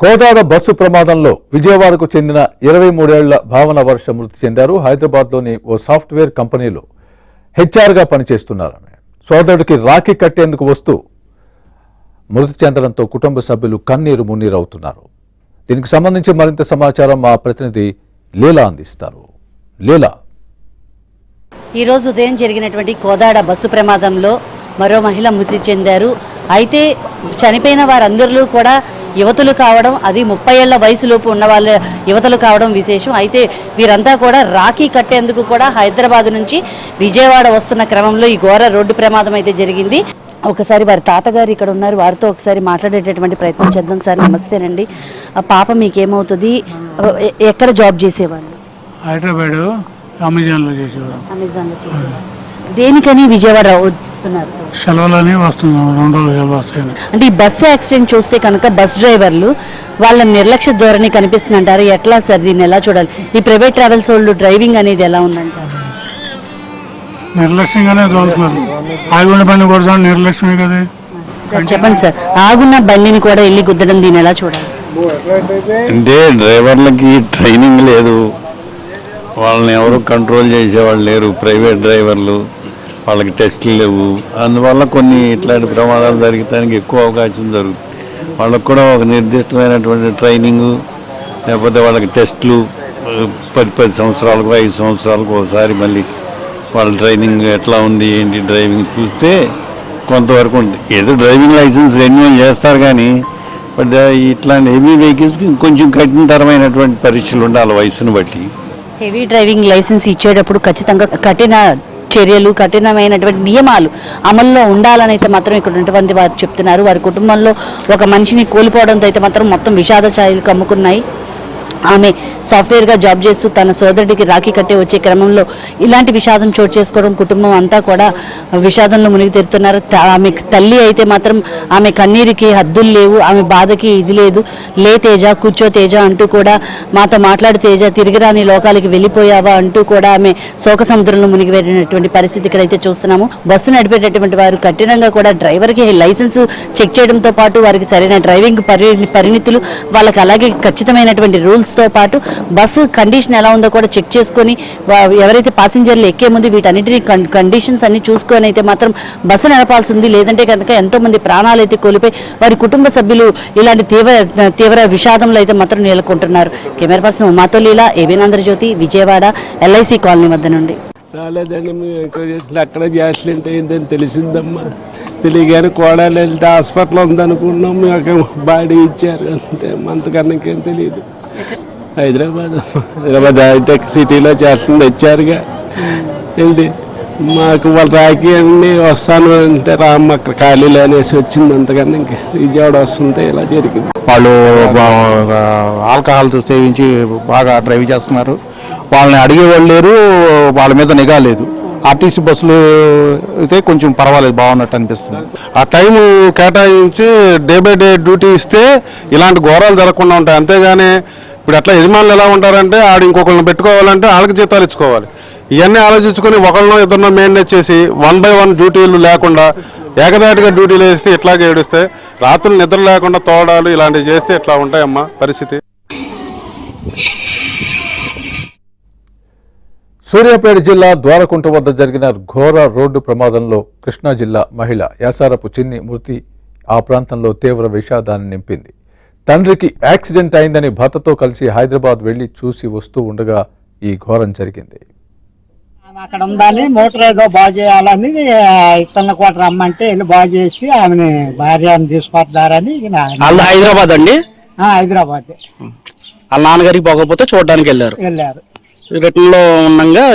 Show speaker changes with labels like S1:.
S1: Kodad bus ప్రమాదంలో విజయవాడకు చెందిన 23 ఏళ్ల భావన వర్ష మృతి చెందారు. హైదరాబాద్లోని ఓ సాఫ్ట్వేర్ కంపెనీలో హెచ్ఆర్గా పనిచేస్తున్నారు. సోదరుడికి రాఖీ కట్టేందుకు వస్తూ మృతి చెందడంతో కుటుంబ సభ్యులు కన్నీరు మున్నీరవుతున్నారు. దీనికి సంబంధించి మరింత సమాచారం మా ప్రతినిధి లీలా అందిస్తారు. లీలా,
S2: ఈరోజు ఉదయం జరిగినటువంటి కోదాడ బస్సు ప్రమాదంలో మరో మహిళ మృతి చెందారు. అయితే చనిపోయిన వారందరూ కూడా యువతులు కావడం, అది 30 ఏళ్ల వయసులోపు ఉన్న వాళ్ళ యువతులు కావడం విశేషం. అయితే వీరంతా కూడా రాఖీ కట్టేందుకు కూడా హైదరాబాద్ నుంచి విజయవాడ వస్తున్న క్రమంలో ఈ ఘోర రోడ్డు ప్రమాదం అయితే జరిగింది. ఒకసారి వారి తాతగారు ఇక్కడ ఉన్నారు, వారితో ఒకసారి మాట్లాడేటటువంటి ప్రయత్నం చేద్దాం. సార్ నమస్తేనండి. పాప మీకేమవుతుంది, ఎక్కడ జాబ్ చేసేవాళ్ళు?
S3: హైదరాబాద్ అమెజాన్లో చేసేవారు.
S2: అమెజాన్లో చేసేవాళ్ళు. దేనికని విజయవాడ వస్తున్నారు సార్?
S3: సెలవులని వస్తున్నాం, 2 రోజులు సెలవు వస్తాయని.
S2: అంటే ఈ బస్సు యాక్సిడెంట్ చూస్తే కనుక బస్ డ్రైవర్లు వాళ్ళ నిర్లక్ష్య ధోరణి కనిపిస్తుంది అంటారు. ఎట్లా సార్, దీన్ని ఎలా చూడాలి? ఈ ప్రైవేట్ ట్రావెల్స్ వాళ్ళు డ్రైవింగ్ అనేది ఎలా ఉందంటారు?
S3: నిర్లక్ష్యంగానే తోలుతున్నారు. ఆగుండ బండి కూడా నిర్లక్ష్యమే కదా.
S2: సార్ చెప్పండి సార్, ఆగున్న బండిని కూడా వెళ్ళి గుద్దడం, దీన్ని ఎలా చూడాలి?
S4: అంటే డ్రైవర్లకి ట్రైనింగ్ లేదు, వాళ్ళని ఎవరు కంట్రోల్ చేసేవాళ్ళు లేరు. ప్రైవేట్ డ్రైవర్లు, వాళ్ళకి టెస్టులు లేవు. అందువల్ల కొన్ని ఇట్లాంటి ప్రమాదాలు జరగడానికి ఎక్కువ అవకాశం జరుగుతుంది. వాళ్ళకు కూడా ఒక నిర్దిష్టమైనటువంటి ట్రైనింగు, లేకపోతే వాళ్ళకి టెస్టులు 10 సంవత్సరాలకు 5 సంవత్సరాలకు ఒకసారి మళ్ళీ వాళ్ళ ట్రైనింగ్ ఎట్లా ఉంది ఏంటి డ్రైవింగ్ చూస్తే కొంతవరకు ఉంది. ఏదో డ్రైవింగ్ లైసెన్స్ రెన్యువల్ చేస్తారు కానీ బట్ ఇట్లాంటి హెవీ వెహికల్స్కి ఇంకొంచెం కఠినతరమైనటువంటి పరీక్షలు ఉండాలి వయసును బట్టి.
S2: హెవీ డ్రైవింగ్ లైసెన్స్ ఇచ్చేటప్పుడు ఖచ్చితంగా కఠిన చర్యలు, కఠినమైనటువంటి నియమాలు అమల్లో ఉండాలని అయితే మాత్రం ఇక్కడ ఉన్నటువంటి వారు చెప్తున్నారు. వారి కుటుంబంలో ఒక మనిషిని కోల్పోవడంతో అయితే మాత్రం మొత్తం విషాద ఛాయలు కమ్ముకున్నాయి. ఆమె సాఫ్ట్వేర్గా జాబ్ చేస్తూ తన సోదరుడికి రాఖీ కట్టే వచ్చే క్రమంలో ఇలాంటి విషాదం చోటు చేసుకోవడం, కుటుంబం అంతా కూడా విషాదంలో మునిగి తెరుతున్నారు. ఆమె తల్లి అయితే మాత్రం ఆమె కన్నీరుకి హద్దులు లేవు, ఆమె బాధకి ఇది లేదు. లే తేజ, కూర్చో తేజ అంటూ కూడా మాతో మాట్లాడు తేజ, తిరిగిరాని లోకాలకి వెళ్ళిపోయావా అంటూ కూడా ఆమె శోక సముద్రంలో మునిగి వెళ్ళినటువంటి పరిస్థితి ఇక్కడైతే చూస్తున్నాము. బస్సు నడిపేటటువంటి వారు కఠినంగా కూడా డ్రైవర్కి లైసెన్స్ చెక్ చేయడంతో పాటు వారికి సరైన డ్రైవింగ్ పరిణితులు, వాళ్ళకి అలాగే ఖచ్చితమైనటువంటి రూల్స్తో పాటు బస్సు కండిషన్ ఎలా ఉందో కూడా చెక్ చేసుకొని ఎవరైతే ప్యాసింజర్లు ఎక్కే ముందు వీటన్నిటిని కండిషన్స్ అన్ని చూసుకొని అయితే మాత్రం బస్సు నడపాల్సి ఉంది. లేదంటే కనుక ఎంతో మంది ప్రాణాలు అయితే కోల్పోయి వారి కుటుంబ సభ్యులు ఇలాంటి తీవ్ర విషాదంలో అయితే మాత్రం నెలకొంటున్నారు. కెమెరా పర్సన్ ఉమాతో Leela, ABN Andhrajyothi, Vijayawada LIC colony వద్ద నుండి.
S5: రాలేదండి, అక్కడ యాక్సిడెంట్ అయిందని తెలిసిందమ్మా. తెలియగానే కోడాలు వెళ్తే హాస్పిటల్ ఉందనుకున్నాం, మాకు బాడీ ఇచ్చారు అంతే, అంతకన్నా ఇంకేం తెలియదు. హైదరాబాద్ హైటెక్ సిటీలో చేస్తుంది, వచ్చారుగా ఏంటి మాకు వాళ్ళ రాఖీ అన్నీ వస్తాను అంటే రామ్మ అక్కడ ఖాళీలు అనేసి వచ్చింది. అంతకన్నా ఇంక విజయవాడ వస్తుంటే ఇలా జరిగింది.
S6: వాళ్ళు ఆల్కహాల్ సేవించి బాగా డ్రైవ్ చేస్తున్నారు. వాళ్ళని అడిగేవాళ్ళు లేరు, వాళ్ళ మీద నిఘా లేదు. ఆర్టీసీ బస్సులు అయితే కొంచెం పర్వాలేదు, బాగున్నట్టు అనిపిస్తుంది.
S7: ఆ టైం కేటాయించి డే బై డే డ్యూటీ ఇస్తే ఇలాంటి ఘోరాలు జరగకుండా ఉంటాయి. అంతేగాని ఇప్పుడు అట్లా యజమానులు ఎలా ఉంటారంటే ఇంకొకరిని పెట్టుకోవాలంటే వాళ్ళకి జీతాలు ఇచ్చుకోవాలి. ఇవన్నీ ఆలోచించుకొని ఒకరినో ఇద్దరినో మెయింటైన్ చేసి 1 by 1 డ్యూటీలు లేకుండా ఏకదాటిగా డ్యూటీలు వేస్తే ఇట్లాగే ఏడిస్తే రాత్రులు నిద్ర లేకుండా తోడాలు ఇలాంటివి చేస్తే ఇట్లా ఉంటాయమ్మా పరిస్థితి.
S1: సూర్యాపేట జిల్లా ద్వారకుంట వద్ద జరిగిన ఘోర రోడ్డు ప్రమాదంలో కృష్ణా జిల్లా మహిళ యాసారపు చిన్ని మృతి ఆ ప్రాంతంలో తీవ్ర విషాదాన్ని నింపింది. తండ్రికి యాక్సిడెంట్ అయిందని భర్తతో కలిసి హైదరాబాద్ వెళ్లి చూసి వస్తూ ఉండగా ఈ ఘోరం జరిగింది.
S8: అక్కడ ఉండాలి, మోటార్ ఏదో బాగు చేయాలని ఇతన్న కోట రమ్మంటే వెళ్ళి బాగు చేసి ఆమెని భార్యను తీసుకొస్తారని.
S9: హైదరాబాద్ అండి?
S8: హైదరాబాద్.
S9: వాళ్ళ నాన్నగారికి పోకపోతే చూడడానికి వెళ్ళారు.
S8: వెళ్ళారు
S9: రిటర్న్ లో ఉండగా